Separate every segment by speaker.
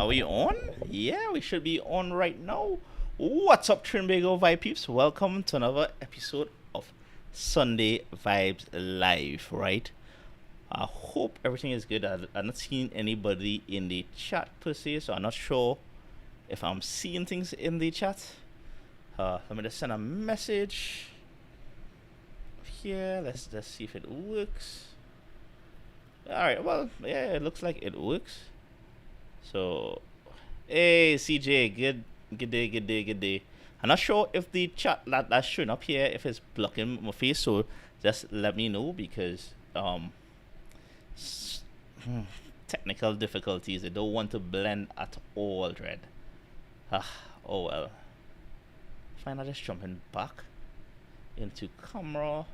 Speaker 1: Are we on? Yeah, we should be on right now. What's up, Trinbago Vibe peeps? Welcome to another episode of Sunday Vibes Live, right? I hope everything is good. I'm not seeing anybody in the chat per se, so I'm not sure if I'm seeing things in the chat. Let me just send a message here. Let's just see if it works. Alright, well, yeah, it looks like it works. So, hey CJ, good day. I'm not sure if the chat that's showing up here if it's blocking my face, so just let me know because technical difficulties. They don't want to blend at all, Dread. Oh well. Fine, I'm just jumping back into camera,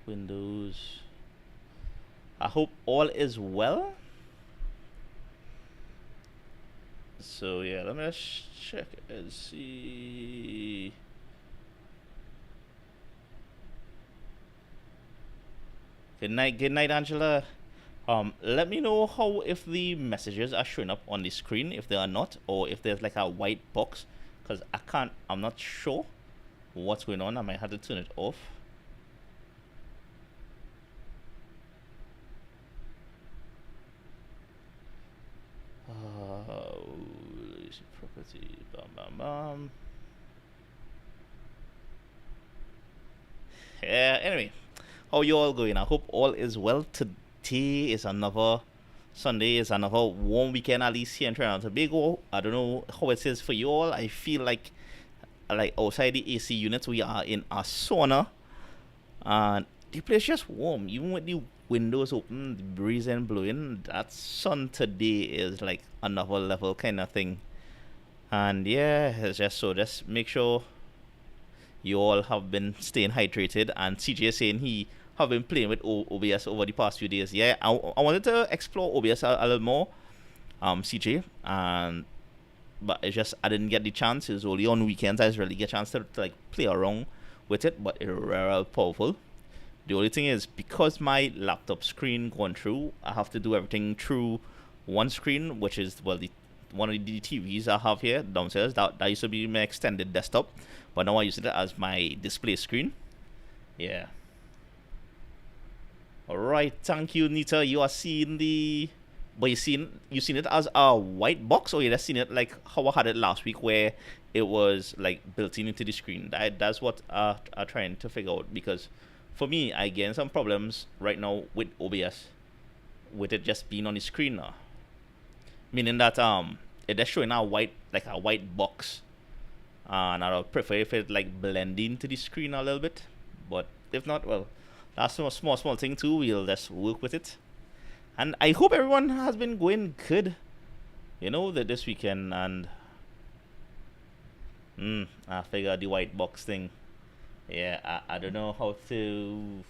Speaker 1: Windows. I hope all is well. So yeah, let me just check and see. Good night, Angela. Let me know how if the messages are showing up on the screen, if they are not, or if there's like a white box, because I'm not sure what's going on. I might have to turn it off. Property, bam. Yeah, anyway, how you all going? I hope all is well. Today is another Sunday, is another warm weekend, at least here in Trinidad and Tobago. I don't know how it is for you all. I feel like outside the AC units, we are in a sauna, and the place just warm, even with the windows open, the breeze and blowing. That sun today is like another level kind of thing. And yeah, it's just make sure you all have been staying hydrated. And CJ is saying he have been playing with OBS over the past few days. Yeah, I wanted to explore OBS a little more, CJ, and but it's just I didn't get the chance. It's only on weekends I really get a chance to like play around with it, but it's real powerful. The only thing is because my laptop screen going through, I have to do everything through one screen, which is one of the TVs I have here downstairs. That used to be my extended desktop, but now I use it as my display screen. Yeah. All right, thank you, Nita. You are seeing but you seen it as a white box, or you just seen it like how I had it last week, where it was like built into the screen. That's what I'm trying to figure out, because for me, I get some problems right now with OBS, with it just being on the screen now. Meaning that it is showing a white box, and I would prefer if it like blend into the screen a little bit. But if not, well, that's a small thing too. We'll just work with it. And I hope everyone has been going good, that this weekend. And I figured the white box thing. Yeah, I don't know how to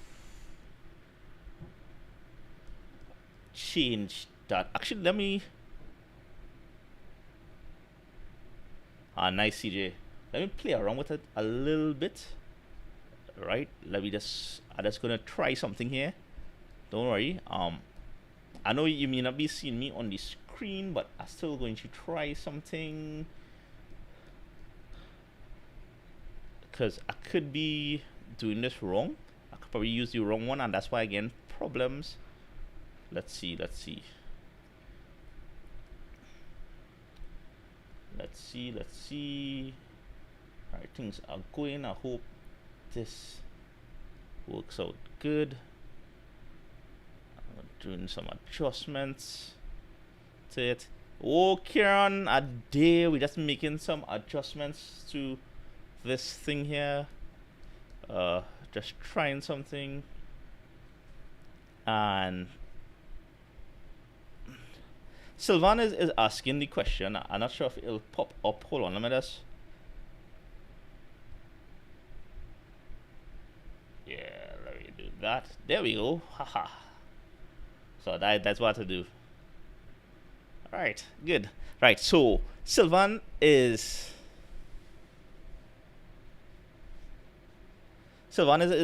Speaker 1: change that. Actually, let me. Nice, CJ. Let me play around with it a little bit. Right? I'm just gonna try something here. Don't worry. I know you may not be seeing me on the screen, but I'm still going to try something. Because I could be doing this wrong. I could probably use the wrong one, and that's why I get problems. Let's see. Alright, things are going. I hope this works out good. I'm doing some adjustments to it. Oh, Kieran, a day. We're just making some adjustments to this thing here. Just trying something. And Sylvan is asking the question. I'm not sure if it'll pop up. Hold on, let me just. Yeah, let me do that. There we go. Haha. So that's what to do. Alright, good. Right, so Sylvan has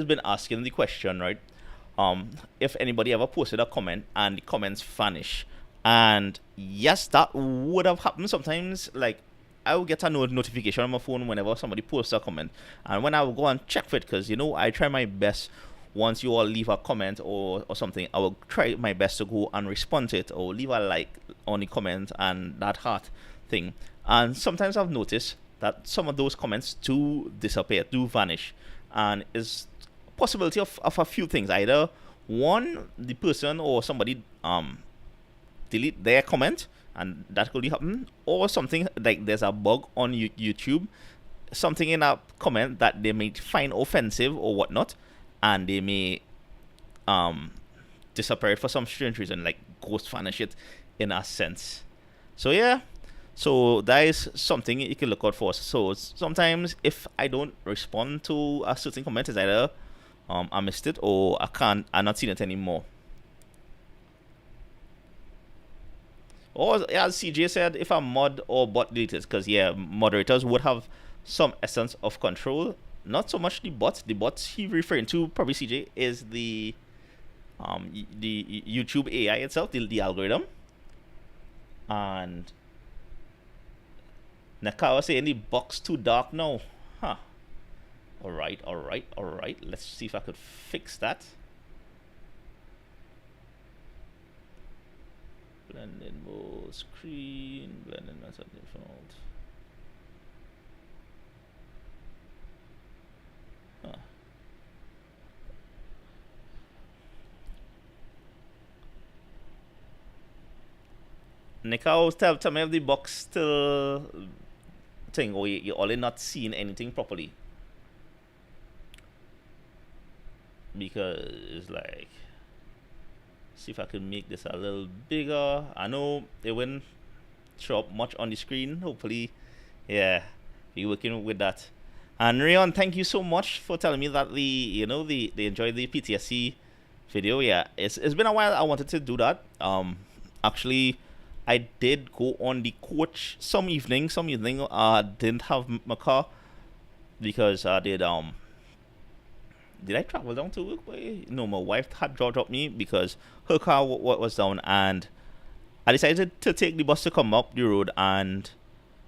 Speaker 1: been asking the question, right? If anybody ever posted a comment and the comments vanish, And yes, that would have happened sometimes. Like, I would get a notification on my phone whenever somebody posts a comment, and when I would go and check for it, because I try my best. Once you all leave a comment or something, I will try my best to go and respond to it or leave a like on the comment and that heart thing. And sometimes I've noticed that some of those comments do disappear, do vanish, and is possibility of a few things. Either one, the person or somebody delete their comment, and that could happen, or something like there's a bug on YouTube, something in a comment that they may find offensive or whatnot, and they may um disappear it for some strange reason, like ghost vanish it in a sense. So yeah, so that is something you can look out for. So sometimes if I don't respond to a certain comment, it's either I missed it or I'm not seeing it anymore. Or as CJ said, if a mod or bot deleted, because yeah, moderators would have some essence of control. Not so much the bots. The bots he referring to, probably CJ, is the YouTube AI itself, the algorithm. And Nakawa saying the box too dark now. Huh. Alright, alright, alright. Let's see if I could fix that. Blending mode, screen, blending method default. Huh. Nikao, tell me if the box still thing, or you're only not seeing anything properly. Because it's like, see if I can make this a little bigger. I know it wouldn't show up much on the screen. Hopefully, yeah, be working with that. And Rayon, thank you so much for telling me that they enjoyed the PTSD video. Yeah, it's been a while. I wanted to do that. Actually, I did go on the coach some evening. Didn't have my car because I did I travel down to work? No, my wife had dropped me because her car was down, and I decided to take the bus to come up the road. And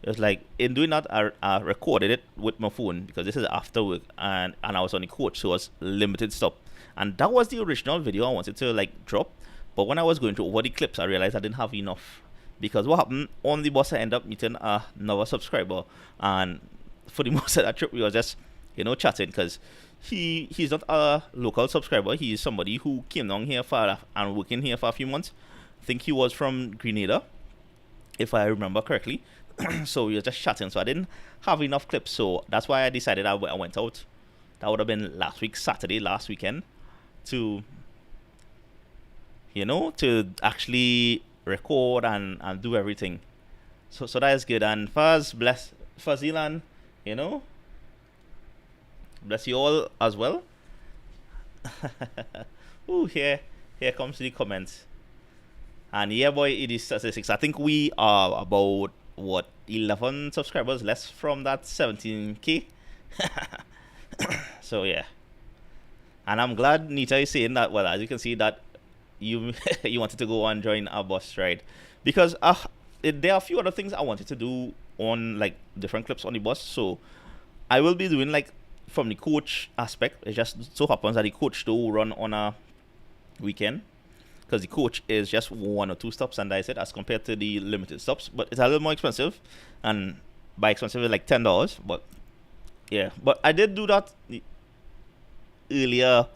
Speaker 1: it was like, in doing that, I recorded it with my phone because this is after work, and I was on the coach, so it was limited stop. And that was the original video I wanted to like drop. But when I was going to over the clips, I realized I didn't have enough. Because what happened on the bus, I ended up meeting another subscriber, and for the most of that trip, we were just chatting, because he's not a local subscriber. He's somebody who came down here and working here for a few months. I think he was from Grenada, if I remember correctly. So we were just chatting. So I didn't have enough clips. So that's why I decided I went out. That would have been last week, Saturday, last weekend, to to actually record and do everything. So that is good. And Faz, bless Fazilan, bless you all as well. Ooh, here comes the comments. And yeah, boy, it is statistics. I think we are about 11 subscribers less from that 17K. So yeah. And I'm glad Nita is saying that. Well, as you can see, that you you wanted to go and join our bus ride, because there are a few other things I wanted to do on like different clips on the bus. So I will be doing like from the coach aspect. It just so happens that the coach do run on a weekend, because the coach is just 1 or 2 stops, and I said as compared to the limited stops, but it's a little more expensive, and by expensive it's like $10. But yeah, but I did do that earlier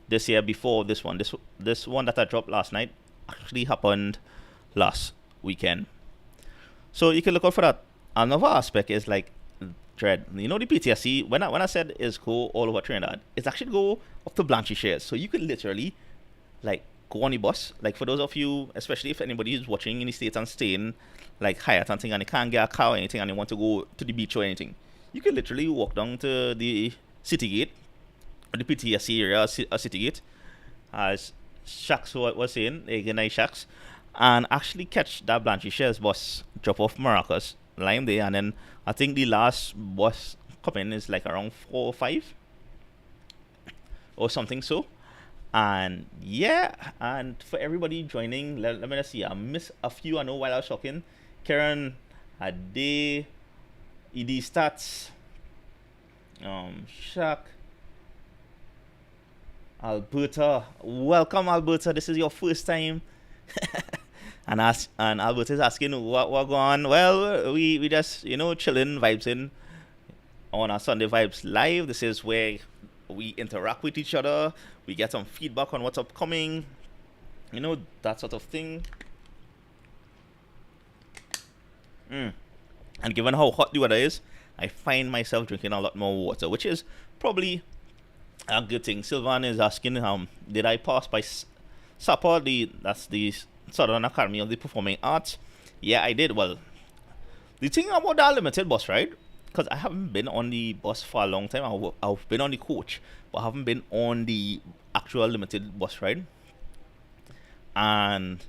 Speaker 1: this year before this one. This one that I dropped last night actually happened last weekend. So you can look out for that. Another aspect is like Dread. The PTSD, when I said is go all over Trinidad, it's actually go up to Blanchy shares. So you could literally like go on the bus. Like for those of you, especially if anybody is watching in the States and staying like Hyatt and thing, and they can't get a car or anything, and they want to go to the beach or anything, you can literally walk down to the city gate, the PTSD area, city gate, as Shacks was saying, nice Shacks, and actually catch that Blanchy shares bus, drop off Maracas, line there, and then I think the last bus coming is like around 4 or 5 or something. So, And yeah, and for everybody joining, let me just see. I missed a few. I know while I was talking. Karen, Ade, ED Stats, Shaq, Alberta. Welcome, Alberta. This is your first time. And Alberta is asking what going on. Well, we just chilling, vibes in on our Sunday Vibes Live. This is where we interact with each other. We get some feedback on what's upcoming. That sort of thing. And given how hot the weather is, I find myself drinking a lot more water, which is probably a good thing. Sylvan is asking, did I pass by SAPA? That's the Southern Academy of the Performing Arts. Yeah, I did. Well, the thing about that limited bus ride, because I haven't been on the bus for a long time. I've been on the coach, but I haven't been on the actual limited bus ride. And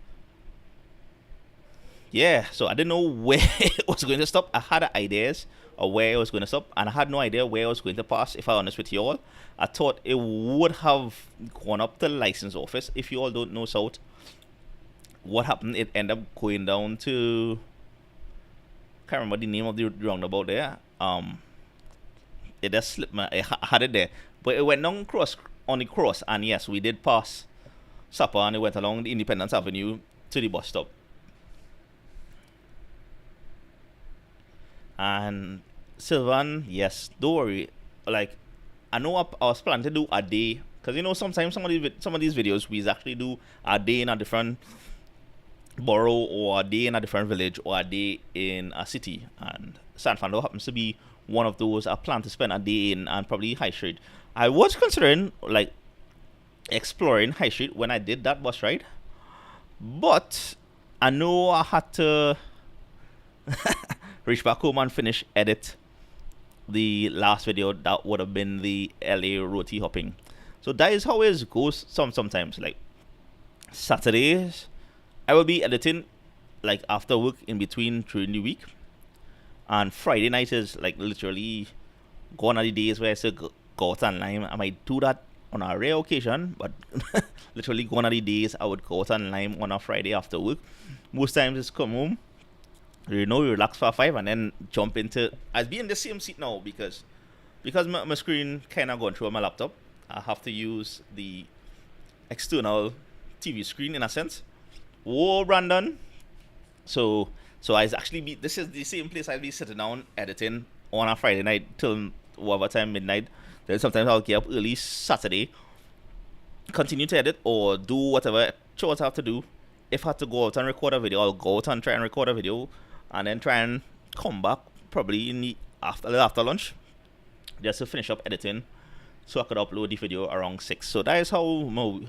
Speaker 1: yeah, so I didn't know where it was going to stop. I had ideas of where it was going to stop, and I had no idea where I was going to pass, if I'm honest with you all. I thought it would have gone up to the license office. If you all don't know South, what happened, it ended up going down to, can't remember the name of the roundabout there. It just slipped I had it there. But it went down on the cross, and yes, we did pass SAPA, and it went along the Independence Avenue to the bus stop. And Sylvan, yes, don't worry. Like, I know I was planning to do a day, because sometimes some of these videos we actually do a day in a different borough, or a day in a different village, or a day in a city. And San Fernando happens to be one of those. I plan to spend a day in, and probably High Street. I was considering like exploring High Street when I did that bus ride, but I know I had to reach back home and finish edit the last video. That would have been the LA roti hopping. So that is how it goes sometimes. Like Saturdays, I will be editing like after work in between during the week. And Friday night is like literally gone are the days where I say go out online. I might do that on a rare occasion, but literally gone are the days I would go out online on a Friday after work. Most times it's come home, relax for 5, and then jump into. I'll be in the same seat now because my screen kind of gone through on my laptop. I have to use the external TV screen in a sense. Whoa, Brandon. So I actually this is the same place I'll be sitting down editing on a Friday night till whatever time, midnight. Then sometimes I'll get up early Saturday, continue to edit or do whatever chores I have to do. If I have to go out and record a video, I'll go out and try and record a video, and then try and come back probably in the after lunch just to finish up editing, so I could upload the video around 6. So that is how my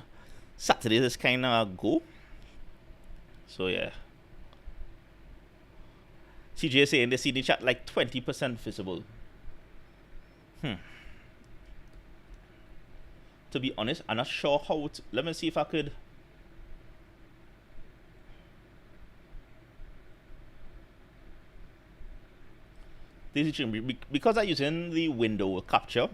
Speaker 1: Saturdays kind of go. So yeah. CJ saying they see the chat like 20% visible. To be honest, I'm not sure how to. Let me see if I could. Because I'm using the window capture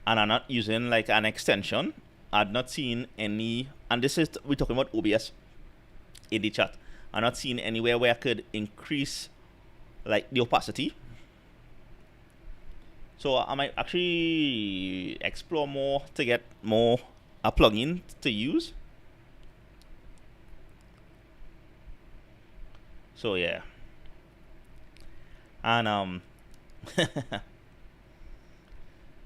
Speaker 1: and I'm not using like an extension, I've not seen any. And this is, we're talking about OBS in the chat. I'm not seeing anywhere where I could increase like the opacity. So I might actually explore more to get more a plugin to use. So yeah. And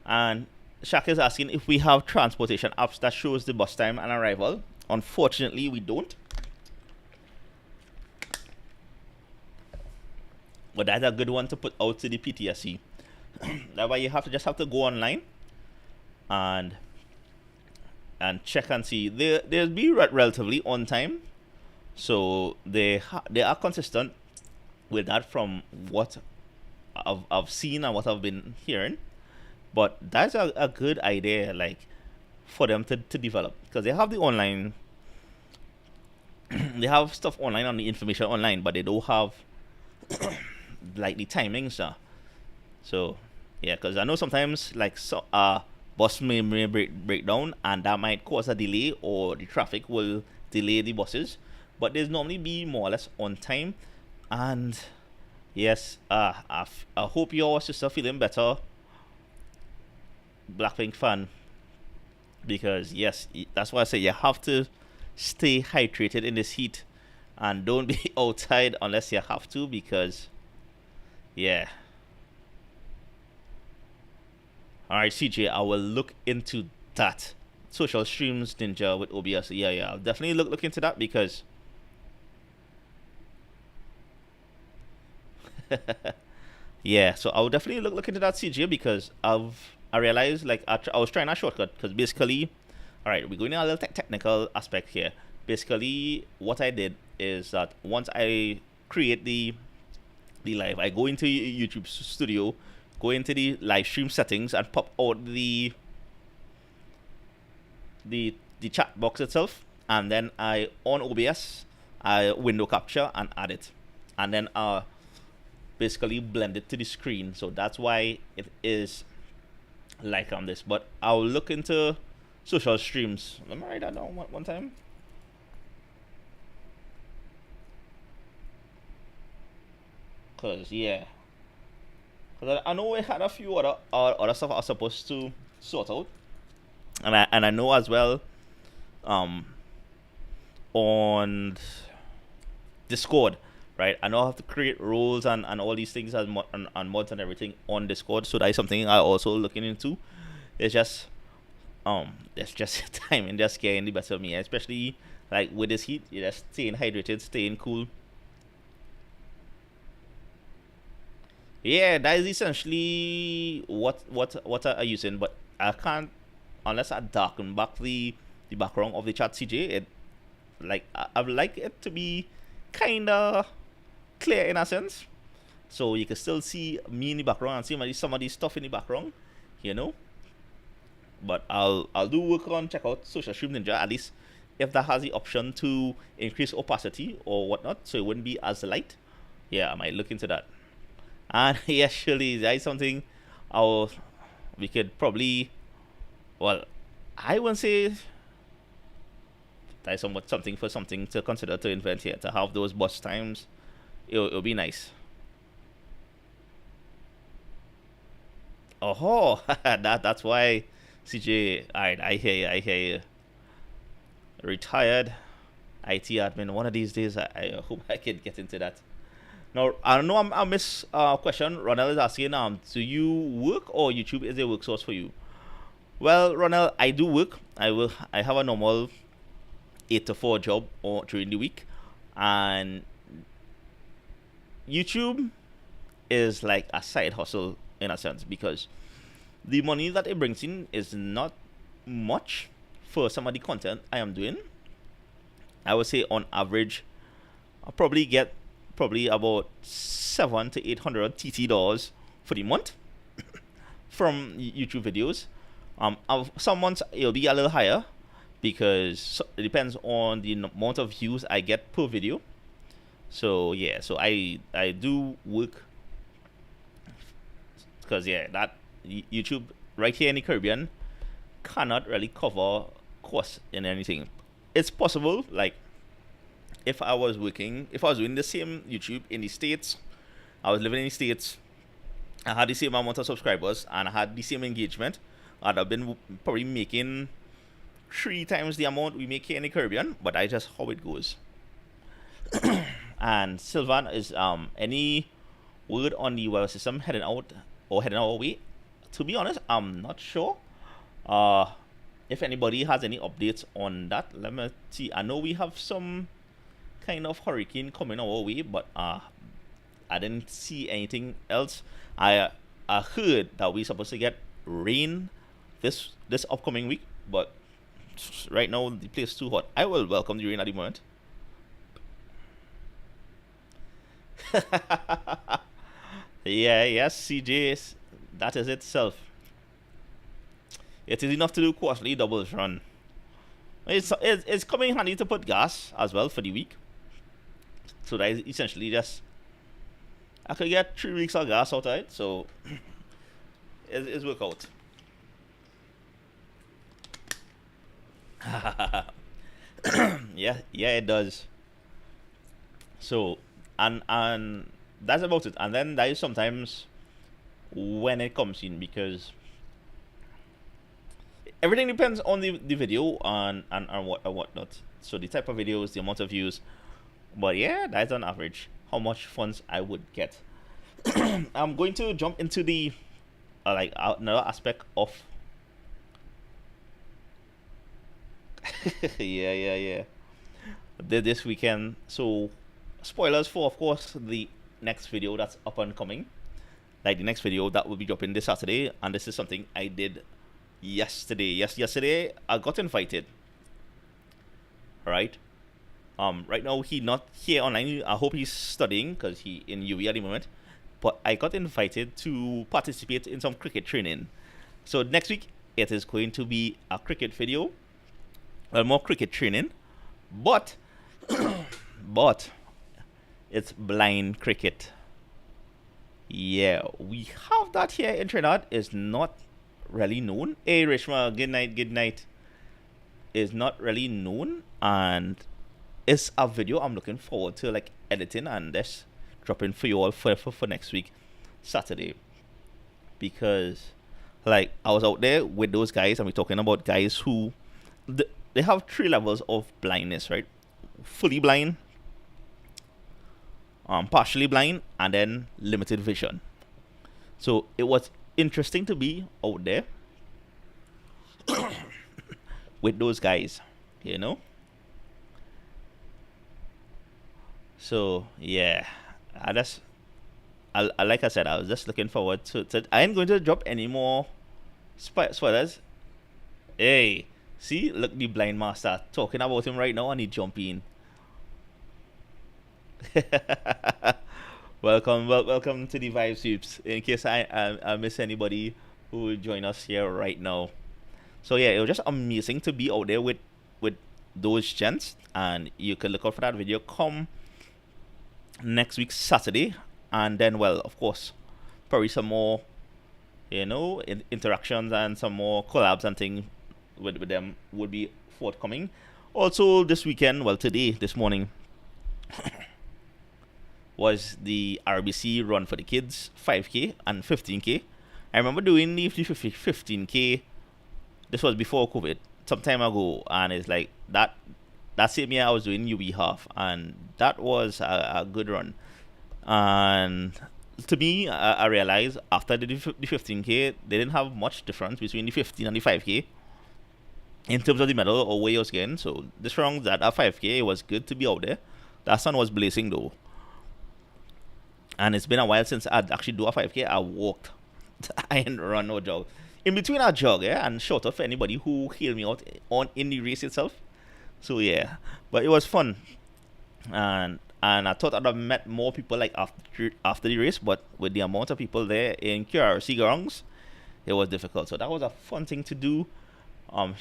Speaker 1: and Shaq is asking if we have transportation apps that shows the bus time and arrival. Unfortunately, we don't. But that's a good one to put out to the PTSC. That way you just have to go online and check and see. They'll be relatively on time, so they are consistent with that from what I've seen and what I've been hearing. But that's a good idea, like for them to develop, because they have the online, they have stuff online on the information online, but they don't have like the timings. So yeah, because I know sometimes like bus may break down, and that might cause a delay, or the traffic will delay the buses. But there's normally be more or less on time. And yes, I hope your sister feeling better, Blackpink fan, because yes, that's why I say you have to stay hydrated in this heat, and don't be outside unless you have to, because yeah. All right, CJ, I will look into that. Social streams ninja with OBS. Yeah, yeah, I'll definitely look into that, because yeah. So I'll definitely look into that, CJ, because I realized, like, I was trying a shortcut, because basically, all right, we're going in a little technical aspect here. Basically, what I did is that once I create the live, I go into YouTube Studio, go into the live stream settings, and pop out the chat box itself, and then I on OBS, I window capture and add it, and then basically blend it to the screen. So that's why it is like on this. But I'll look into social streams. Let me write that down one time. Cause yeah, cause I know we had a few other stuff I was supposed to sort out, and I know as well, um, on Discord, right? I know I have to create roles and all these things, and mods and everything on Discord. So that is something I also looking into. It's just it's just time and just getting the better of me, especially like with this heat. You just staying hydrated, staying cool. Yeah, that is essentially what I using, but I can't unless I darken back the background of the chat, CJ. It like I would like it to be kinda clear in a sense, so you can still see me in the background and see some of the stuff in the background, you know. But I'll do work on check out Social Stream Ninja, at least if that has the option to increase opacity or whatnot, so it wouldn't be as light. Yeah, I might look into that. And yeah, surely that is something our we could probably, well, I wouldn't say that is somewhat something to consider to invent here, to have those bus times. It'll be nice. Oh, that's why, CJ. Alright, I hear you. I hear you. Retired IT admin. One of these days, I hope I can get into that. Now, I know I miss question. Ronald is asking, do you work, or YouTube is a work source for you? Well, Ronald, I do work. I have a normal 8 to 4 job or during the week, and YouTube is like a side hustle in a sense, because the money that it brings in is not much for some of the content I am doing. I would say on average, I probably get probably about 700 to 800 TT dollars for the month from YouTube videos. Some months it'll be a little higher, because it depends on the amount of views I get per video. So yeah, so I do work, because yeah, that YouTube right here in the Caribbean cannot really cover costs in anything. It's possible, like, if I was doing the same YouTube in the States, I was living in the States, I had the same amount of subscribers, and I had the same engagement, I'd have been probably making 3 times the amount we make here in the Caribbean. But I just how it goes. And Sylvan is any word on the weather system heading out or heading our way? To be honest, I'm not sure. Uh, if anybody has any updates on that, let me see. I know we have some kind of hurricane coming our way, but I didn't see anything else. I heard that we're supposed to get rain this upcoming week, but right now the place is too hot. I will welcome the rain at the moment. Yeah, yes, CJ, that is itself. It is enough to do quarterly doubles run. It's coming handy to put gas as well for the week. So that is essentially just I could get 3 weeks of gas outside, so it's work out. Yeah, yeah, it does. So, and that's about it. And then that is sometimes when it comes in, because everything depends on the video and what and whatnot. So the type of videos, the amount of views. But yeah, that's on average how much funds I would get. I'm going to jump into the another aspect of yeah, yeah, yeah. This weekend. So spoilers for, of course, the next video that's up and coming. Like the next video that will be dropping this Saturday, and this is something I did yesterday. Yes, yesterday I got invited. Right. Right now he not here online. I hope he's studying because he in UV at the moment. But I got invited to participate in some cricket training. So next week it is going to be a cricket video, more cricket training, but but it's blind cricket. Yeah, we have that here in Trinidad. It's not really known. Hey, Rishma, good night, good night. Is not really known, and it's a video I'm looking forward to like editing and this dropping for you all for next week, Saturday, because like I was out there with those guys and we're talking about guys who they have three levels of blindness, right? Fully blind, partially blind, and then limited vision. So it was interesting to be out there with those guys, you know. So yeah, I just like I said, I was just looking forward to. I ain't going to drop any more spoilers. Hey, see, look, the blind master talking about him right now, and he jumping. Welcome to the Vibe Sweeps. In case I miss anybody who will join us here right now. So yeah, it was just amazing to be out there with those gents, and you can look out for that video come next week Saturday, and then well, of course, probably some more, interactions and some more collabs and things with them would be forthcoming. Also this weekend, well today, this morning, was the RBC run for the kids, 5K and 15K. I remember doing the 15K. This was before COVID, some time ago, and it's like that same year I was doing UB half, and that was a good run. And to me, I realized after the 15K, they didn't have much difference between the 15 and the 5K in terms of the medal or where I was getting. So this round that at 5K, it was good to be out there. That sun was blazing though, and it's been a while since I'd actually do a 5K. I walked, I didn't run no jog. In between a jog, yeah, and shout out for anybody who hailed me out on in the race itself. So yeah, but it was fun, and I thought I'd have met more people like after the race, but with the amount of people there in QRC grounds, it was difficult. So that was a fun thing to do. Um,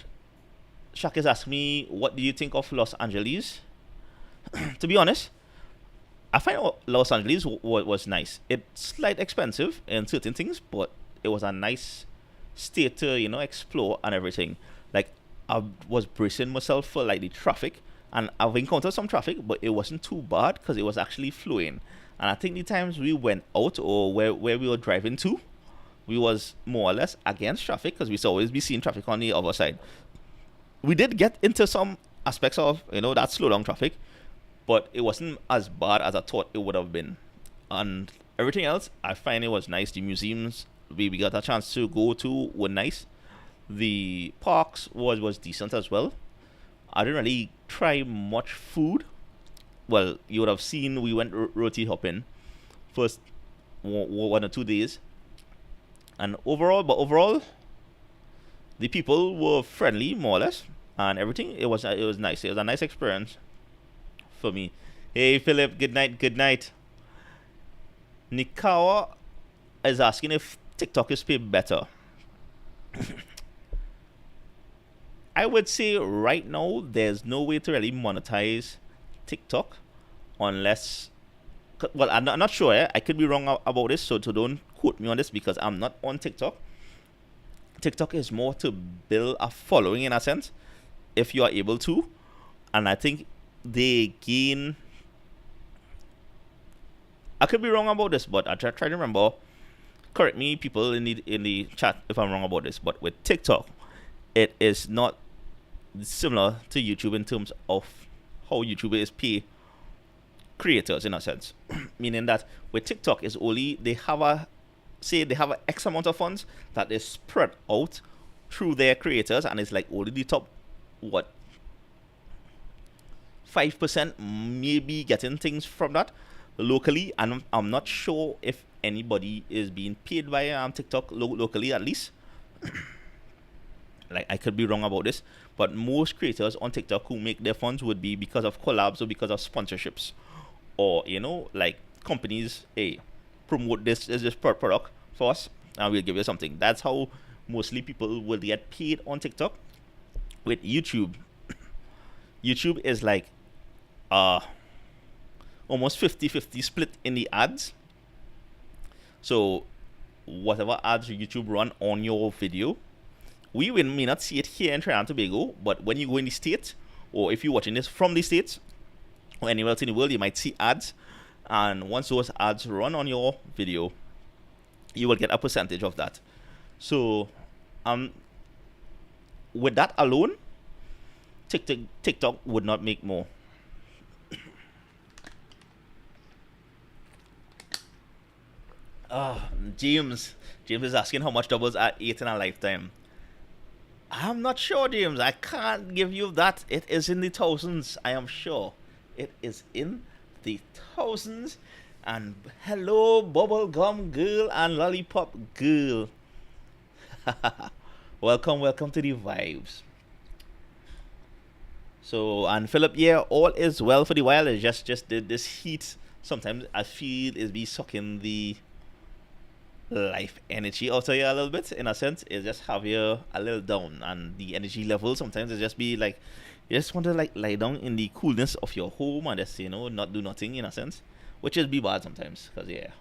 Speaker 1: Shak is asking me, what do you think of Los Angeles? To be honest, I find Los Angeles was nice. It's slightly expensive in certain things, but it was a nice state to explore and everything. Like I was bracing myself for like the traffic, and I've encountered some traffic, but it wasn't too bad because it was actually flowing. And I think the times we went out or where we were driving to, we was more or less against traffic because we used to always be seeing traffic on the other side. We did get into some aspects of that slow down traffic, but it wasn't as bad as I thought it would have been. And everything else, I find it was nice. The museums we got a chance to go to were nice. The parks was decent as well. I didn't really try much food. Well, you would have seen we went roti hopping first 1 or 2 days, and overall, the people were friendly more or less, and everything. It was nice. It was a nice experience for me. Hey Philip, good night, good night. Nikawa is asking if TikTok is paid better. I would say right now there's no way to really monetize TikTok unless. Well, I'm not sure. I could be wrong about this, so don't quote me on this because I'm not on TikTok. TikTok is more to build a following in a sense. if you are able to, and I think they gain. I could be wrong about this, but I try to remember. Correct me, people in the chat, if I'm wrong about this. But with TikTok, it is not similar to YouTube in terms of how YouTube is pay creators in a sense, meaning that with TikTok is only they have a say they have a X amount of funds that is spread out through their creators, and it's like only the top what 5% maybe getting things from that locally, and I'm not sure if anybody is being paid by TikTok locally at least. Like I could be wrong about this, but most creators on TikTok who make their funds would be because of collabs or because of sponsorships, or like companies, hey, promote this product for us, and we'll give you something. That's how mostly people will get paid on TikTok. With YouTube, YouTube is like uh almost 50-50 split in the ads. So whatever ads YouTube run on your video, we may not see it here in Trinidad and Tobago, but when you go in the States, or if you're watching this from the States, or anywhere else in the world, you might see ads. And once those ads run on your video, you will get a percentage of that. So, with that alone, TikTok would not make more. James is asking how much doubles I ate in a lifetime. I'm not sure, James. I can't give you that. It is in the thousands, I am sure. It is in the thousands. And hello, bubblegum girl and lollipop girl. welcome to the vibes. So, and Philip, yeah, all is well for the while. It's just this heat. Sometimes I feel is be sucking the life energy out of you a little bit. In a sense, it just have you a little down, and the energy level sometimes it just be like you just want to like lie down in the coolness of your home and just not do nothing in a sense, which is be bad sometimes. Cause yeah.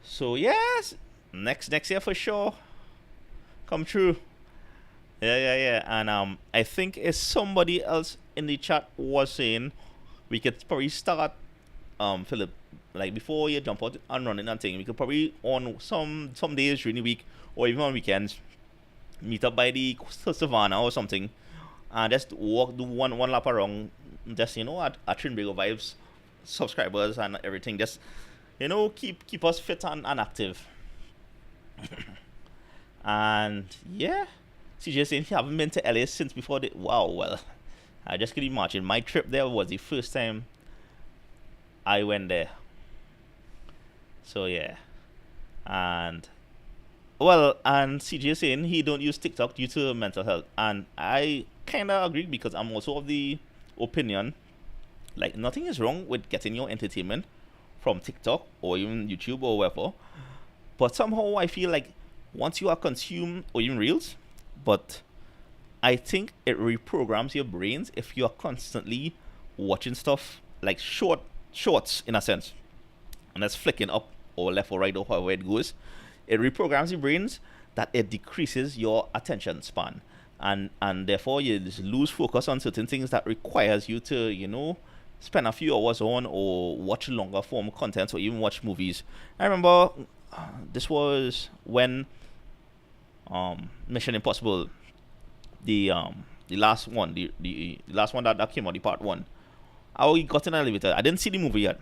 Speaker 1: So yes, next year for sure, come true. Yeah. And I think if somebody else in the chat was saying we could probably start Philip, like before you jump out and running and thing, we could probably on some days during the week or even on weekends meet up by the savannah or something and just do one lap around, just at Trinbago vibes subscribers and everything, just keep us fit and active. And yeah, CJ saying he haven't been to LA since before the wow. Well, I just could imagine my trip there was the first time I went there. So yeah. And CJ saying he don't use TikTok due to mental health, and I kinda agree because I'm also of the opinion like nothing is wrong with getting your entertainment from TikTok or even YouTube or wherever, but somehow I feel like once you are consumed or even reels, but I think it reprograms your brains if you are constantly watching stuff like shorts in a sense, and that's flicking up or left or right or however it goes. It reprograms your brains that it decreases your attention span, and therefore you just lose focus on certain things that requires you to spend a few hours on or watch longer form content or even watch movies. I remember this was when Mission Impossible, the last one, the last one that came out, the part one. I got in an elevator. I didn't see the movie yet,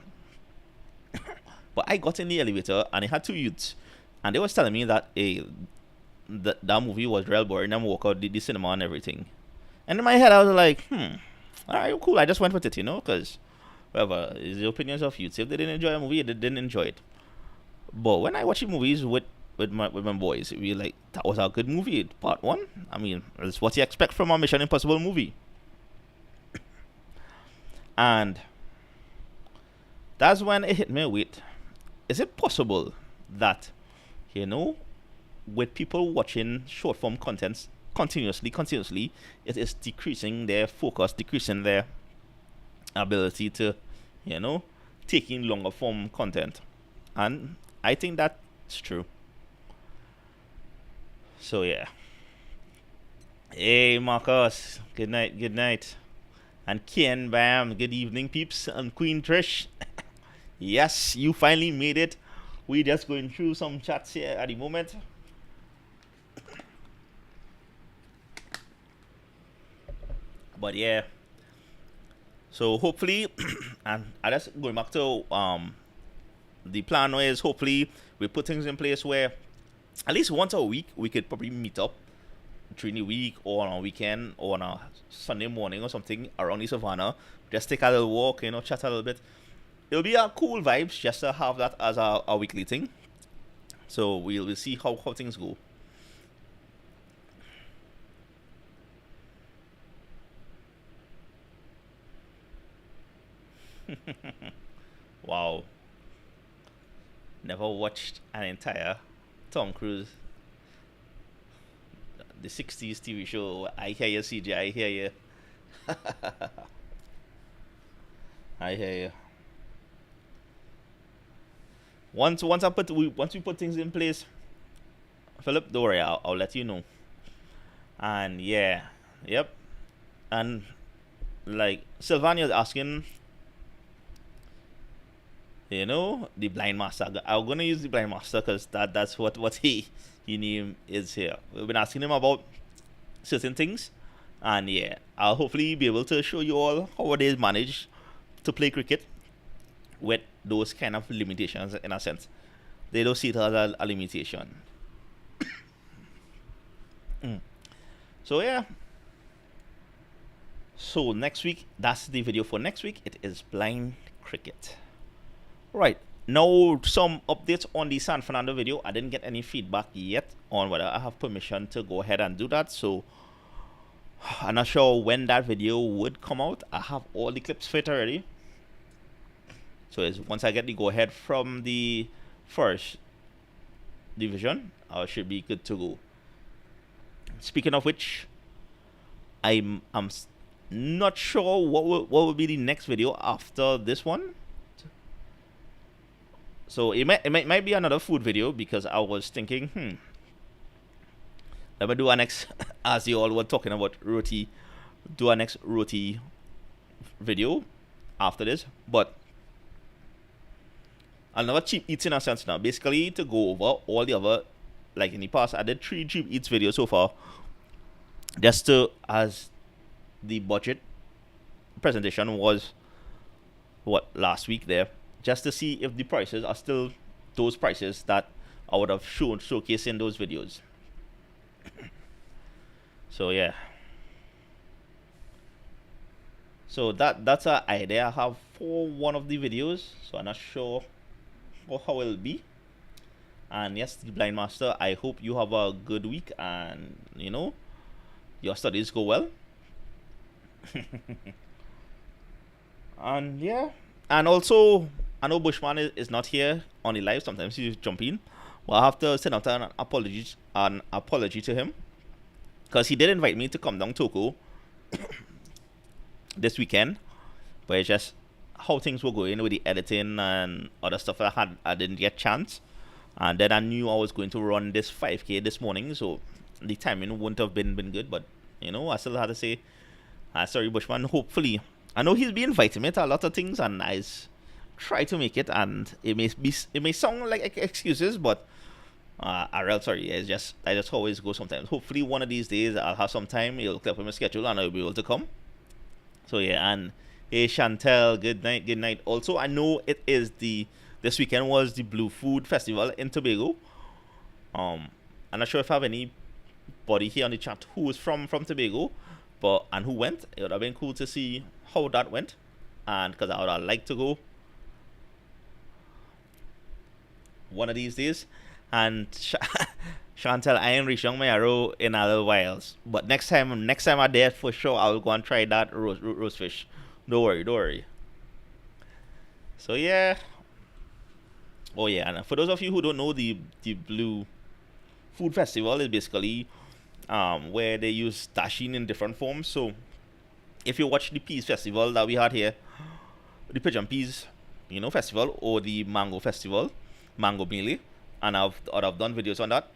Speaker 1: but I got in the elevator and it had two youths, and they was telling me that that movie was real boring and walk out the cinema and everything. And in my head, I was like, all right, cool. I just went with it, because whatever is the opinions of youths. If they didn't enjoy a movie, they didn't enjoy it. But when I watch movies with my boys, we like that was a good movie. Part one. I mean, it's what you expect from a Mission Impossible movie. And that's when it hit me with, is it possible that, with people watching short form contents continuously, it is decreasing their focus, decreasing their ability to, take in longer form content. And I think that's true. So yeah. Hey, Marcus. Good night. Good night. And Ken Bam. Good evening, peeps. And Queen Trish. Yes, you finally made it. We just going through some chats here at the moment. But yeah. So hopefully, and I just going back to the plan is hopefully we put things in place where at least once a week we could probably meet up during the week or on a weekend or on a Sunday morning or something around the savannah. Just take a little walk, chat a little bit. It'll be a cool vibes just to have that as a weekly thing. So we'll see how things go. Wow. Never watched an entire Tom Cruise the 60s TV show. I hear you, CJ. I hear you. I hear you. Once we put things in place, Philip, don't worry, I'll let you know. And yeah, yep. And like Sylvania is asking, the blind master. I'm gonna use the blind master because that's what he name is here. We've been asking him about certain things, and yeah, I'll hopefully be able to show you all how they manage to play cricket with those kind of limitations in a sense. They don't see it as a limitation. Mm. So yeah. So next week, that's the video for next week. It is blind cricket. Right. Now some updates on the San Fernando video. I didn't get any feedback yet on whether I have permission to go ahead and do that. So I'm not sure when that video would come out. I have all the clips fit already. So once I get the go ahead from the first division, I should be good to go. Speaking of which, I'm not sure what will be the next video after this one. So it might be another food video because I was thinking, let me do our next, as you all were talking about roti, do our next roti video after this. But another cheap eats in a sense now. Basically, to go over all the other, like in the past, I did 3 cheap eats videos so far. Just to, as the budget presentation was, last week there. Just to see if the prices are still those prices that I would have showcased in those videos. So yeah. So that's an idea I have for one of the videos. So I'm not sure how it'll be. And yes, the blind master, I hope you have a good week and your studies go well. And yeah. And also, I know Bushman is not here on the live. Sometimes he's jumping, but I have to send out an apology to him because he did invite me to come down Toko this weekend, but it's just how things were going with the editing and other stuff I didn't get chance, and then I knew I was going to run this 5K this morning, so the timing wouldn't have been good. But I still had to say, sorry, Bushman. Hopefully, I know he's been inviting me to a lot of things, and I try to make it, and it may sound like excuses, but I real sorry. I just always go sometimes. Hopefully, one of these days I'll have some time. It'll clear up my schedule, and I'll be able to come. So yeah, and hey Chantel, good night. Also, I know this weekend was the Blue Food Festival in Tobago. I'm not sure if I have anybody here on the chat who is from Tobago, and who went. It would have been cool to see how that went, and because I would have liked to go one of these days. And Chantel, I ain't reaching my arrow in a little while, but next time I'm there for sure, I will go and try that roast fish. Don't worry. So yeah. Oh yeah, and for those of you who don't know, the Blue Food Festival is basically where they use dashing in different forms. So if you watch the peas festival that we had here, the pigeon peas, festival, or the mango festival, mango melee, and I've done videos on that.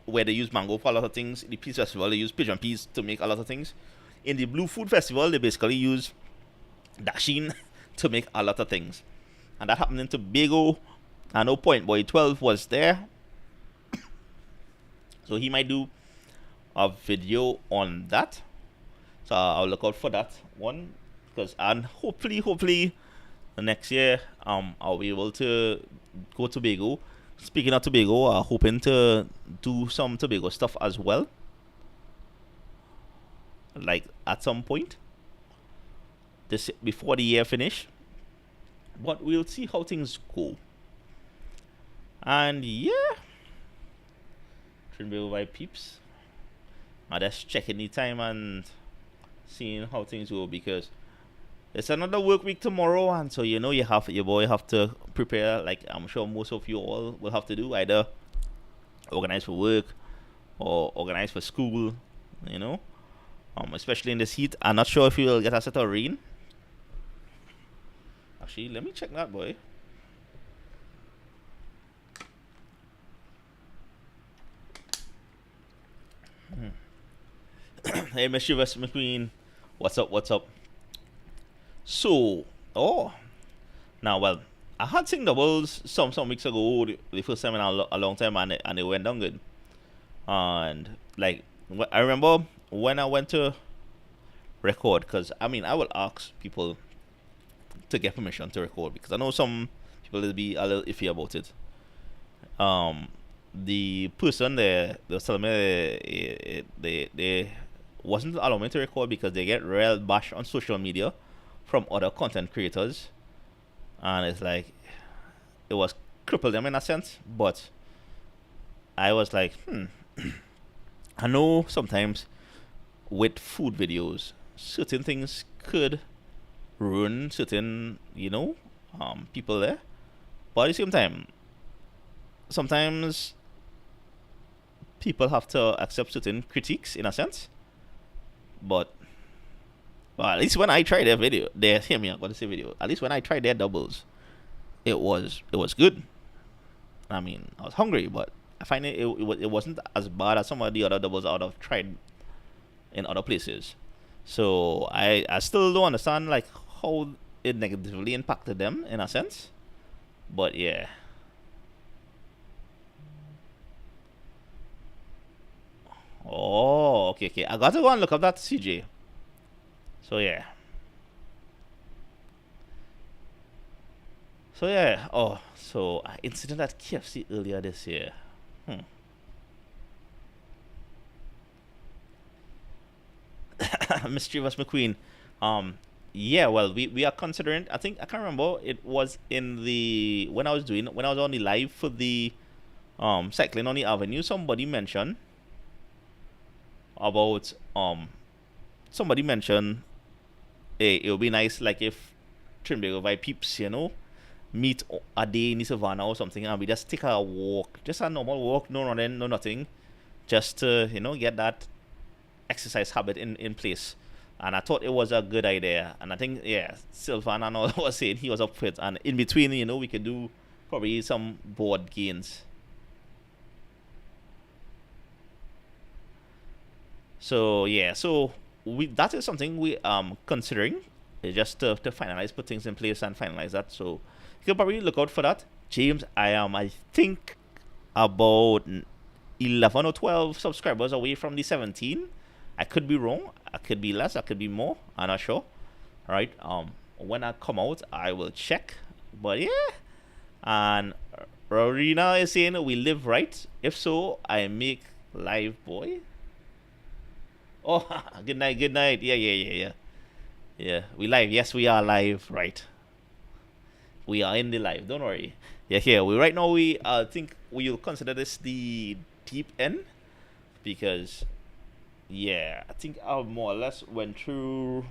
Speaker 1: where they use mango for a lot of things. In the Peace Festival, they use pigeon peas to make a lot of things. In the Blue Food Festival, they basically use dasheen to make a lot of things. And that happened in Tobago. I know Point Boy 12 was there. So he might do a video on that. So I'll look out for that one. And hopefully next year I'll be able to go to Tobago. Speaking of Tobago, hoping to do some Tobago stuff as well. Like at some point. This before the year finish. But we'll see how things go. And yeah. Trinbago by peeps. I just checking the time and seeing how things go, because it's another work week tomorrow, and so you have your boy have to prepare, like I'm sure most of you all will have to do, either organize for work or organize for school, especially in this heat. I'm not sure if you'll get a set of rain. Actually, let me check that, boy. Hey, Mischievous McQueen, what's up? So, now, well, I had seen doubles some weeks ago, the first time in a long time, and it went down good. And like, I remember when I went to record, because I will ask people to get permission to record, because I know some people will be a little iffy about it. The person they was telling me they wasn't allowing me to record because they get real bash on social media from other content creators, and it's like it was crippled them in a sense. But I was like, I know sometimes with food videos, certain things could ruin certain people there, but at the same time, sometimes people have to accept certain critiques in a sense. But at least when I tried their video, hear me, I'm gonna say video. At least when I tried their doubles, it was good. I was hungry, but I find it wasn't as bad as some of the other doubles I would have tried in other places. So I still don't understand like how it negatively impacted them in a sense. But yeah. Oh, okay. I got to go and look up that CJ. So yeah. So incident at KFC earlier this year. Mischievous McQueen. Yeah, well, we are considering. I think I can't remember. It was in the when I was on the live for the cycling on the avenue. Somebody mentioned about hey, it would be nice like if Trinbago by peeps, meet a day in the savannah or something, and we just take a walk, just a normal walk, no running, no nothing, just to get that exercise habit in place. And I thought it was a good idea, and I think Sylvan and all was saying he was up for it, and in between we could do probably some board games. So that is something we considering, just to finalize, put things in place and finalize that. So you can probably look out for that. James, I think about 11 or 12 subscribers away from the 17. I could be wrong. I could be less. I could be more. I'm not sure. All right. When I come out, I will check. But yeah. And Rowena is saying we live right. If so, I make live, boy. Oh, good night. Yeah. Yeah, we live. Yes, we are live. Right. We are in the live. Don't worry. Yeah, here we right now. We think we'll consider this the deep end, because I think I more or less went through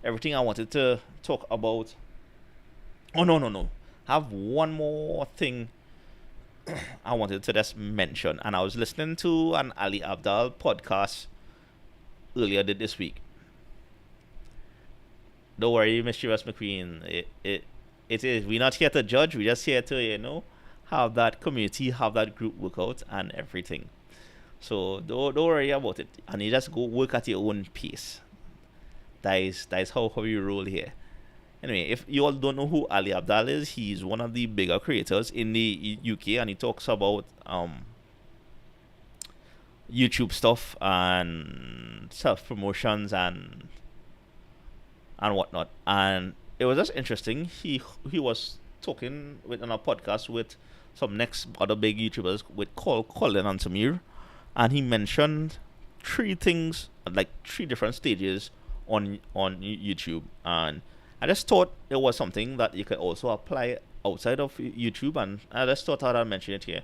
Speaker 1: everything I wanted to talk about. Oh no. I have one more thing I wanted to just mention, and I was listening to an Ali Abdal podcast earlier this week. Don't worry, Mischievous McQueen. It is. We're not here to judge. We're just here to have that community, have that group workout and everything. So don't worry about it, and you just go work at your own pace. That is how you roll here. Anyway, if you all don't know who Ali Abdal is, he's one of the bigger creators in the UK, and he talks about YouTube stuff and self promotions and whatnot. And it was just interesting. He was talking with on a podcast with some next other big YouTubers with Colin and Samir, and he mentioned three things, like three different stages on YouTube, and I just thought it was something that you could also apply outside of YouTube, and I just thought I'd mention it here.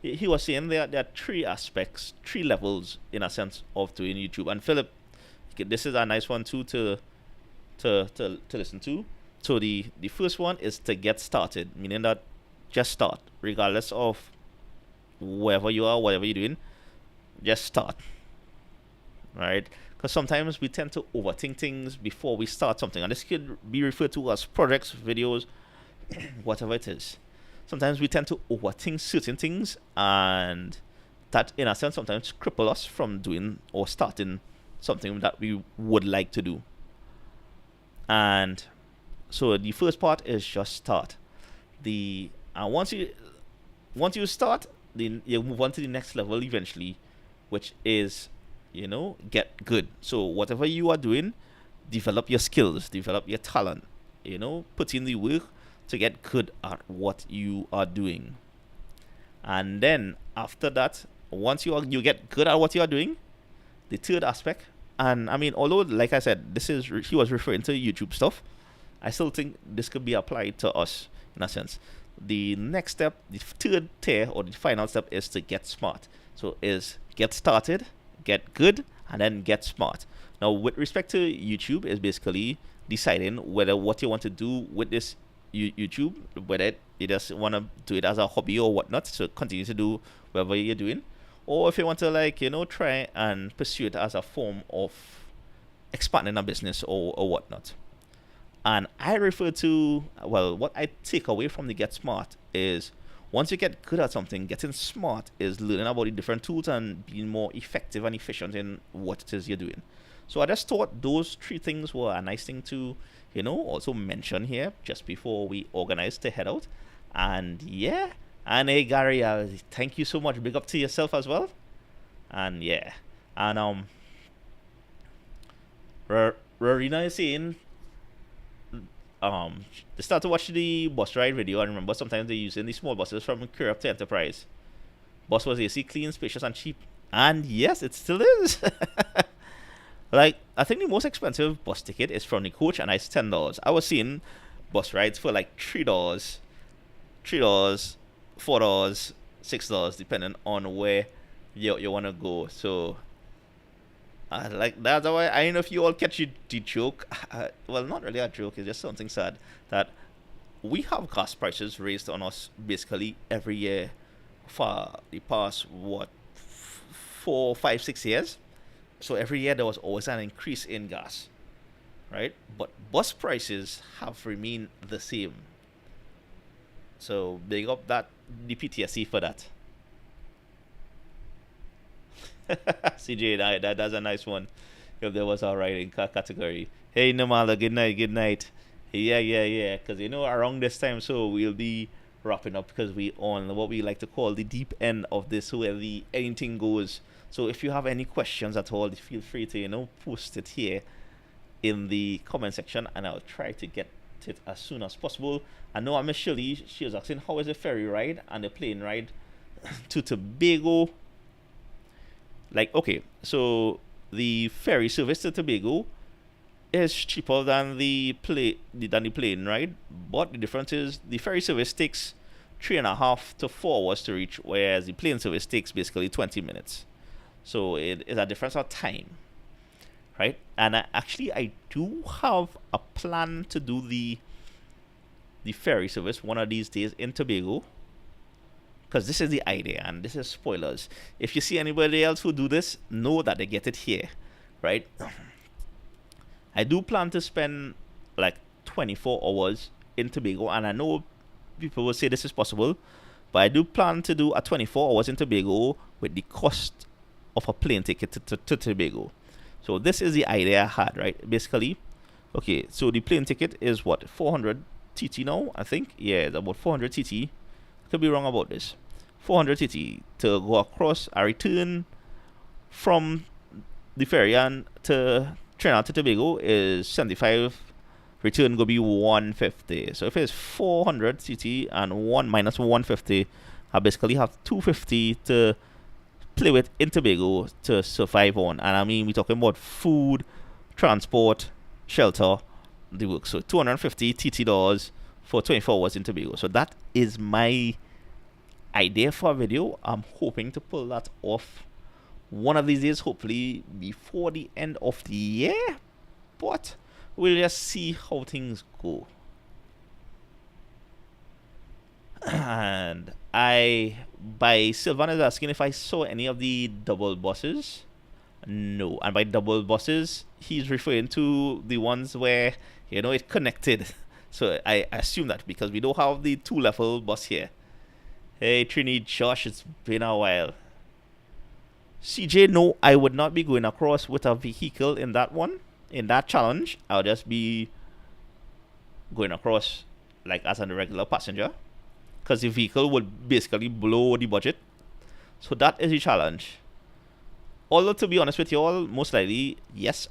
Speaker 1: He was saying there are three aspects, three levels in a sense of doing YouTube. And Philip, this is a nice one too to listen to. So the first one is to get started, meaning that just start, regardless of wherever you are, whatever you're doing, just start, right? Because sometimes we tend to overthink things before we start something, and this could be referred to as projects, videos, whatever it is. Sometimes we tend to overthink certain things, and that, in a sense, sometimes cripple us from doing or starting something that we would like to do. And so the first part is just start. The and once you start, then you move on to the next level eventually, which is get good. So whatever you are doing, develop your skills, develop your talent. Put in the work to get good at what you are doing. And then after that, once you get good at what you are doing, the third aspect, and I mean, although like I said, he was referring to YouTube stuff, I still think this could be applied to us in a sense. The next step, the third tier or the final step, is to get smart. So is get started, get good, and then get smart. Now, with respect to YouTube, is basically deciding whether what you want to do with this YouTube, whether you just want to do it as a hobby or whatnot, so continue to do whatever you're doing, or if you want to try and pursue it as a form of expanding a business or whatnot. And I refer to, well, what I take away from the get smart is, once you get good at something, getting smart is learning about the different tools and being more effective and efficient in what it is you're doing. So I just thought those three things were a nice thing to, also mention here just before we organize to head out. And yeah, and hey Gary, thank you so much. Big up to yourself as well. And yeah, and Rarina is saying they start to watch the bus ride video, and remember sometimes they're using the small buses from Career Up to Enterprise. Bus was AC, clean, spacious, and cheap. And yes, it still is. Like, I think the most expensive bus ticket is from the coach, and it's $10. I was seeing bus rides for like $3, $4, $6, depending on where you want to go. So like, that's why I don't know if you all catch the joke. Well, not really a joke, it's just something sad that we have gas prices raised on us basically every year for the past 4, 5, 6 years. So every year there was always an increase in gas, right? But bus prices have remained the same. So big up the PTSD for that. CJ, that's a nice one. If there was a riding category. Hey Namala, good night, good night. Yeah. Because around this time, so we'll be wrapping up because we on what we like to call the deep end of this, where the anything goes. So if you have any questions at all, feel free to post it here in the comment section, and I'll try to get it as soon as possible. I know Miss Shirley, she was asking how is the ferry ride and the plane ride to Tobago. Like, okay, so the ferry service to Tobago is cheaper than the plane ride, but the difference is the ferry service takes 3.5 to 4 hours to reach, whereas the plane service takes basically 20 minutes. So it is a difference of time, right? And I do have a plan to do the ferry service one of these days in Tobago, because this is the idea, and this is spoilers. If you see anybody else who do this, know that they get it here, right? I do plan to spend like 24 hours in Tobago, and I know people will say this is possible, but I do plan to do a 24 hours in Tobago with the cost of a plane ticket to Tobago. So this is the idea I had, right? Basically, okay, so the plane ticket is what, 400 TT now, I think. Yeah, it's about 400 TT. Could be wrong about this. 400 TT to go across. I return from the ferry and to Trinidad to Tobago is 75. Return go be 150. So if it's 400 TT and 1 minus 150, I basically have 250 to play with in Tobago to survive on. And I mean, we're talking about food, transport, shelter, the work. So 250 TT dollars for 24 hours in Tobago. So that is my idea for a video. I'm hoping to pull that off one of these days, hopefully before the end of the year. But we'll just see how things go. And by Sylvan is asking if I saw any of the double buses. No, and by double buses, he's referring to the ones where it connected. So I assume that because we don't have the 2-level bus here. Hey Trini, Josh, it's been a while. CJ, no, I would not be going across with a vehicle in that one. In that challenge, I'll just be going across like as a regular passenger, because the vehicle would basically blow the budget. So that is the challenge. Although to be honest with you all, most likely, yes,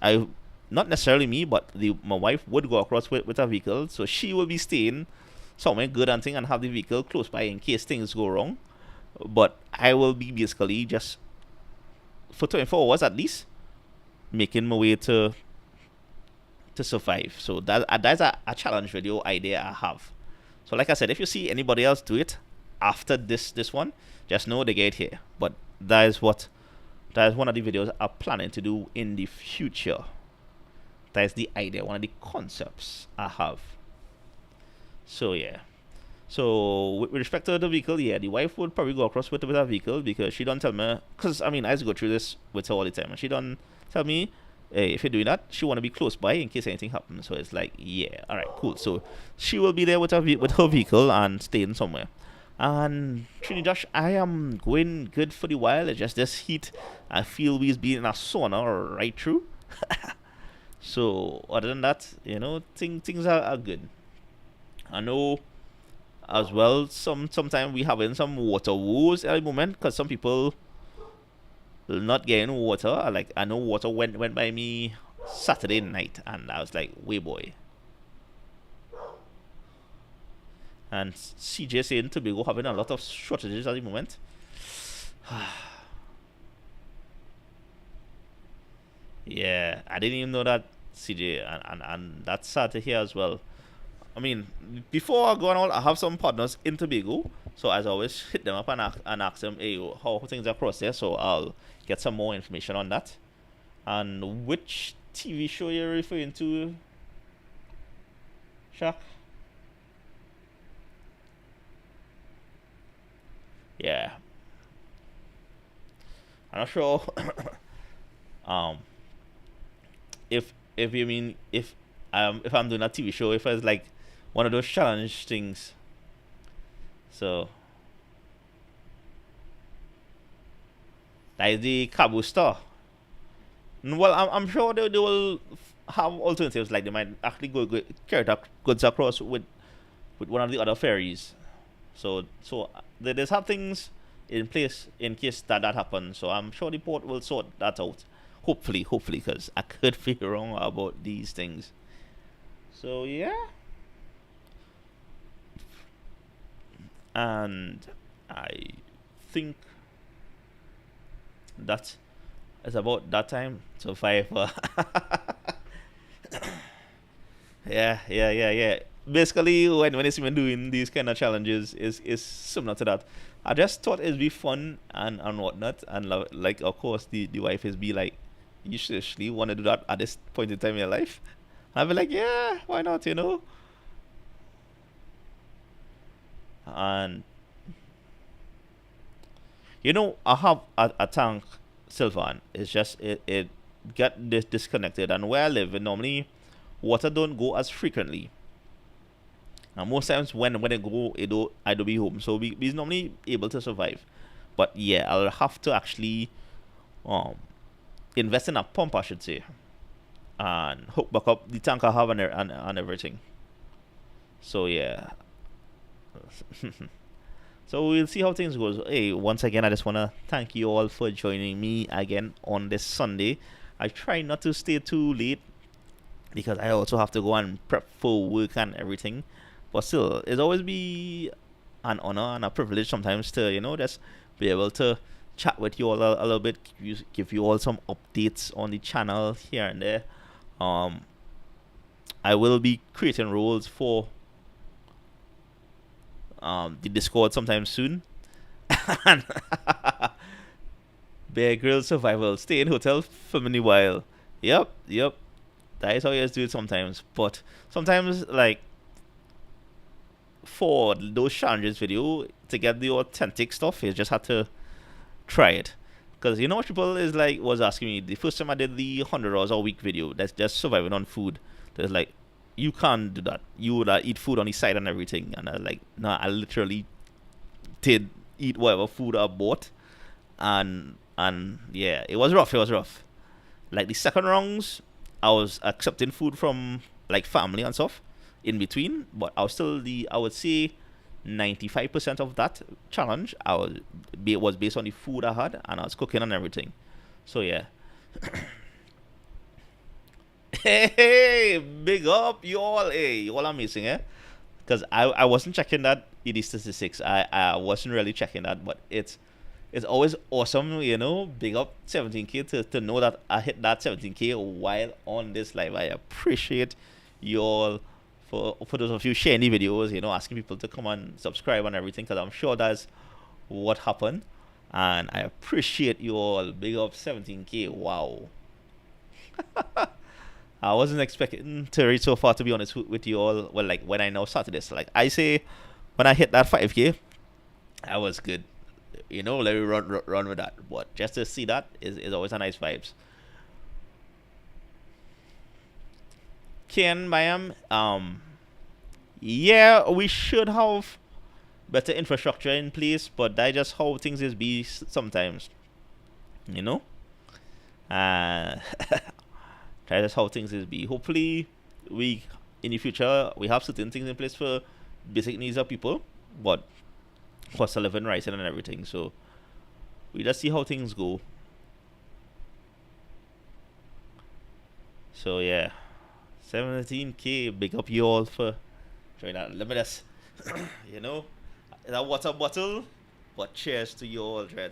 Speaker 1: not necessarily me, but my wife would go across with a vehicle, so she will be staying somewhere good and thing and have the vehicle close by in case things go wrong. But I will be basically just for 24 hours at least making my way to survive. So that's a challenge video idea I have. So like I said, if you see anybody else do it after this one, just know they get here. But that is one of the videos I'm planning to do in the future. That is the idea, one of the concepts I have. So yeah. So with respect to the vehicle, yeah, the wife would probably go across with a vehicle, because she don't tell me, because I mean I used to go through this with her all the time, and she don't tell me, hey, if you're doing that, she want to be close by in case anything happens. So it's like, yeah, all right, cool. So she will be there with her vehicle and staying somewhere. And Trini Josh, I am going good for the while. It's just this heat. I feel we've been in a sauna right through. So other than that, things are good. I know as well. Sometimes we having some water woes at the moment, because some people not getting water. Like I know water went by me Saturday night, and I was like, way boy. And CJ saying Tobago having a lot of shortages at the moment. Yeah, I didn't even know that, CJ, and that's sad to hear as well. I mean, before I go on all, I have some partners in Tobago, so as always, hit them up and ask them, hey, how things are across there, so I'll get some more information on that. And which TV show you're referring to, Shaq? Yeah. I'm not sure if you mean if I'm doing a TV show, if it's like one of those challenge things. So that is the Cabo Star. Well, I'm sure they will have alternatives, like they might actually go carry that goods across with one of the other ferries. So they just have things in place in case that happens. So I'm sure the port will sort that out. Hopefully, because I could be wrong about these things. So yeah. And I think that is about that time. So 5 yeah. Basically, when it's been doing these kind of challenges is similar to that. I just thought it'd be fun and whatnot, and like of course the wife is be like, you should actually want to do that at this point in time in your life. I'd be like, yeah, why not, And I have a tank, Sylvan. It's just it got disconnected, and where I live, normally water don't go as frequently. And most times when it go, I do be home, so we's normally able to survive. But yeah, I'll have to actually um invest in a pump, I should say, and hook back up the tank I have and everything. So yeah. So we'll see how things goes. Hey, once again, I just wanna thank you all for joining me again on this Sunday. I try not to stay too late because I also have to go and prep for work and everything. But still, it's always be an honor and a privilege sometimes to just be able to chat with you all a little bit, give you all some updates on the channel here and there. Um, I will be creating roles for the Discord sometime soon. And Bear Grylls Survival. Stay in hotel for many while. Yep, yep. That is how you guys do it sometimes. But sometimes, like, for those challenges video, to get the authentic stuff, you just have to try it. Because you know what people is like was asking me the first time I did the $100 a week video that's just surviving on food. There's like, you can't do that. You would eat food on the side and everything. And I like, nah, I literally did eat whatever food I bought. And yeah, it was rough. It was rough. Like the second rounds, I was accepting food from like family and stuff in between, but I would say 95% of that challenge was based on the food I had and I was cooking and everything. So yeah. Hey, big up you all. Hey, you all amazing, eh? Because I wasn't checking that ED statistics. I wasn't really checking that, but it's always awesome, Big up 17K to know that I hit that 17K while on this live. I appreciate you all for those of you sharing the videos, asking people to come and subscribe and everything, because I'm sure that's what happened. And I appreciate you all. Big up 17K. Wow. I wasn't expecting to reach so far, to be honest with you all. Well, like when I now started this, like I say, when I hit that 5K, I was good. Let me run with that. But just to see that is always a nice vibes. Ken Mayam, yeah, we should have better infrastructure in place, but that's just how things is be sometimes. You know? That's just how things is be. Hopefully we in the future we have certain things in place for basic needs of people, but cost of living rising and everything. So we just see how things go. So yeah. 17K, big up you all for trying that. Let me just that water bottle. But cheers to you all, Dread.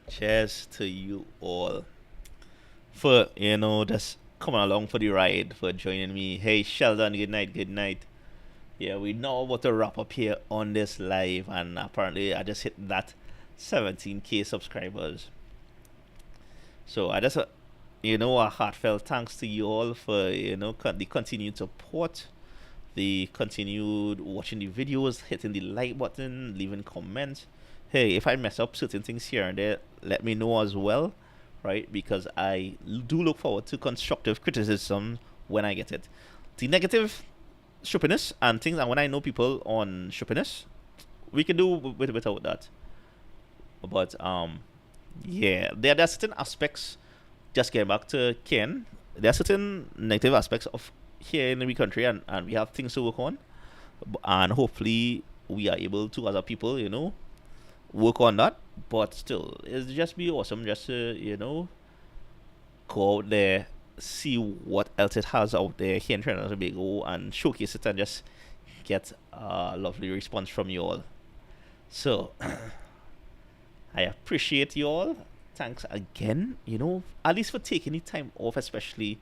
Speaker 1: Cheers to you all for just coming along for the ride, for joining me. Hey Sheldon, good night, good night. Yeah, we know about to wrap up here on this live, and apparently I just hit that 17K subscribers. So I just a heartfelt thanks to you all for the continued support, the continued watching the videos, hitting the like button, leaving comments. Hey, if I mess up certain things here and there, let me know as well, right? Because I do look forward to constructive criticism when I get it. The negative stupidness and things, and when I know people on stupidness, we can do without that. But yeah, there are certain aspects. Just getting back to Ken, there are certain negative aspects of here in the country, and we have things to work on, and hopefully we are able to, as a people, work on that. But still, it's just be awesome just to go out there, see what else it has out there here in Trinidad and Tobago, and showcase it and just get a lovely response from you all. So I appreciate you all. Thanks again, at least for taking the time off, especially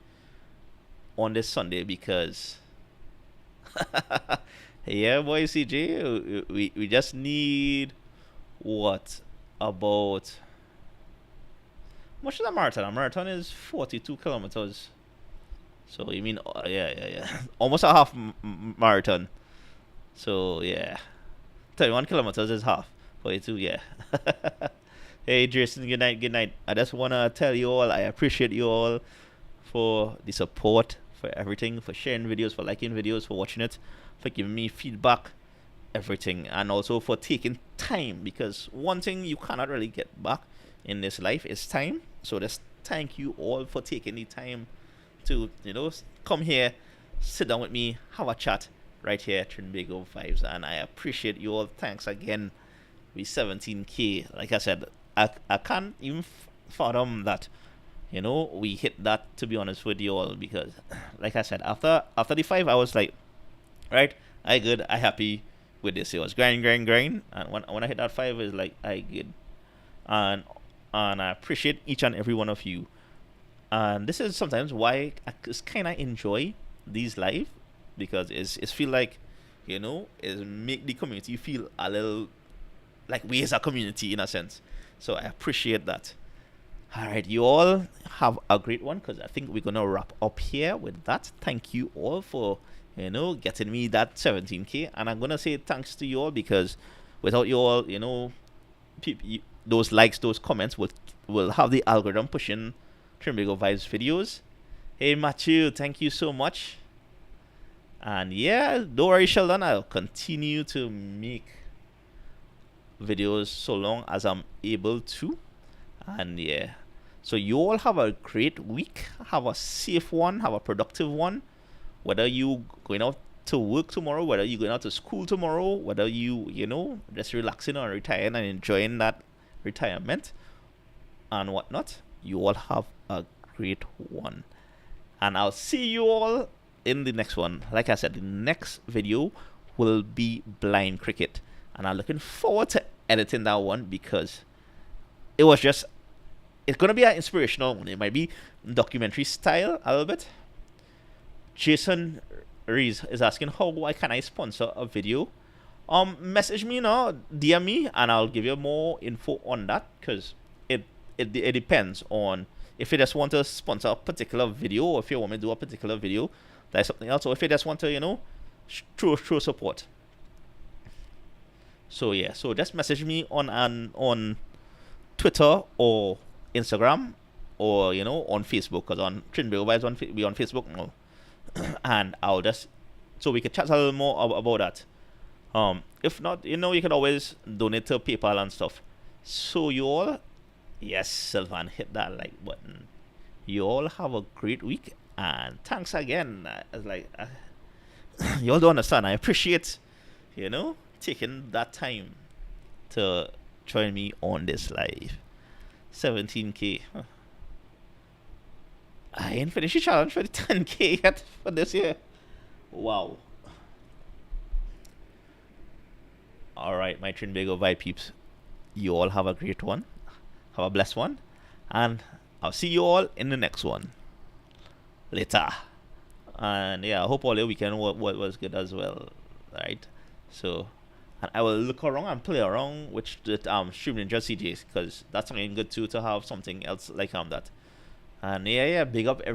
Speaker 1: on this Sunday, because yeah, boy, CJ, we just need what about much is a marathon? A marathon is 42 kilometers. So you mean yeah, almost a half marathon. So yeah, 31 kilometers is half. 42, yeah. Hey Jason, good night, good night. I just wanna tell you all I appreciate you all for the support, for everything, for sharing videos, for liking videos, for watching it, for giving me feedback. everything, and also for taking time, because one thing you cannot really get back in this life is time. So just thank you all for taking the time to come here, sit down with me, have a chat right here at Trinbago Vibes, and I appreciate you all. Thanks again. We 17K. Like I said, I can't even fathom that we hit that, to be honest with you all, because like I said, after the five I was like, right, I good, I happy with this. It was grind, and when I hit that five, it's like I good, and I appreciate each and every one of you. And this is sometimes why I just kind of enjoy these live, because it's feel like is make the community feel a little like we as a community in a sense. So I appreciate that. All right, you all have a great one, because I think we're gonna wrap up here with that. Thank you all for getting me that 17K, and I'm gonna say thanks to you all, because without you all, those likes, those comments will have the algorithm pushing Trinbago Vibes videos. Hey Matthew, thank you so much. And yeah, don't worry, Sheldon, I'll continue to make videos so long as I'm able to. And yeah, so you all have a great week, have a safe one, have a productive one, whether you going out to work tomorrow, whether you going out to school tomorrow, whether you just relaxing or retiring and enjoying that retirement and whatnot. You all have a great one, and I'll see you all in the next one. Like I said, the next video will be blind cricket, and I'm looking forward to editing that one, because it's gonna be an inspirational one. It might be documentary style a little bit. Jason Rees is asking, how can I sponsor a video? Message me now, DM me, and I'll give you more info on that, because it depends on if you just want to sponsor a particular video, or if you want me to do a particular video, that's something else, or if you just want to show support. So yeah, so just message me on Twitter or Instagram, or on Facebook, because on Trinbago Vibes we on Facebook now. And I'll just, so we can chat a little more about that. If not, you can always donate to PayPal and stuff. So you all, yes, Sylvan, hit that like button. You all have a great week, and thanks again. You all don't understand. I appreciate taking that time to join me on this live. 17K. I ain't finished the challenge for the 10K yet for this year. Wow. Alright, my Trinbago Vibe peeps. You all have a great one. Have a blessed one. And I'll see you all in the next one. Later. And yeah, I hope all your weekend was good as well. Right? So, and I will look around and play around with Stream Ninja CJs, because that's something good too, to have something else like that. And yeah, big up every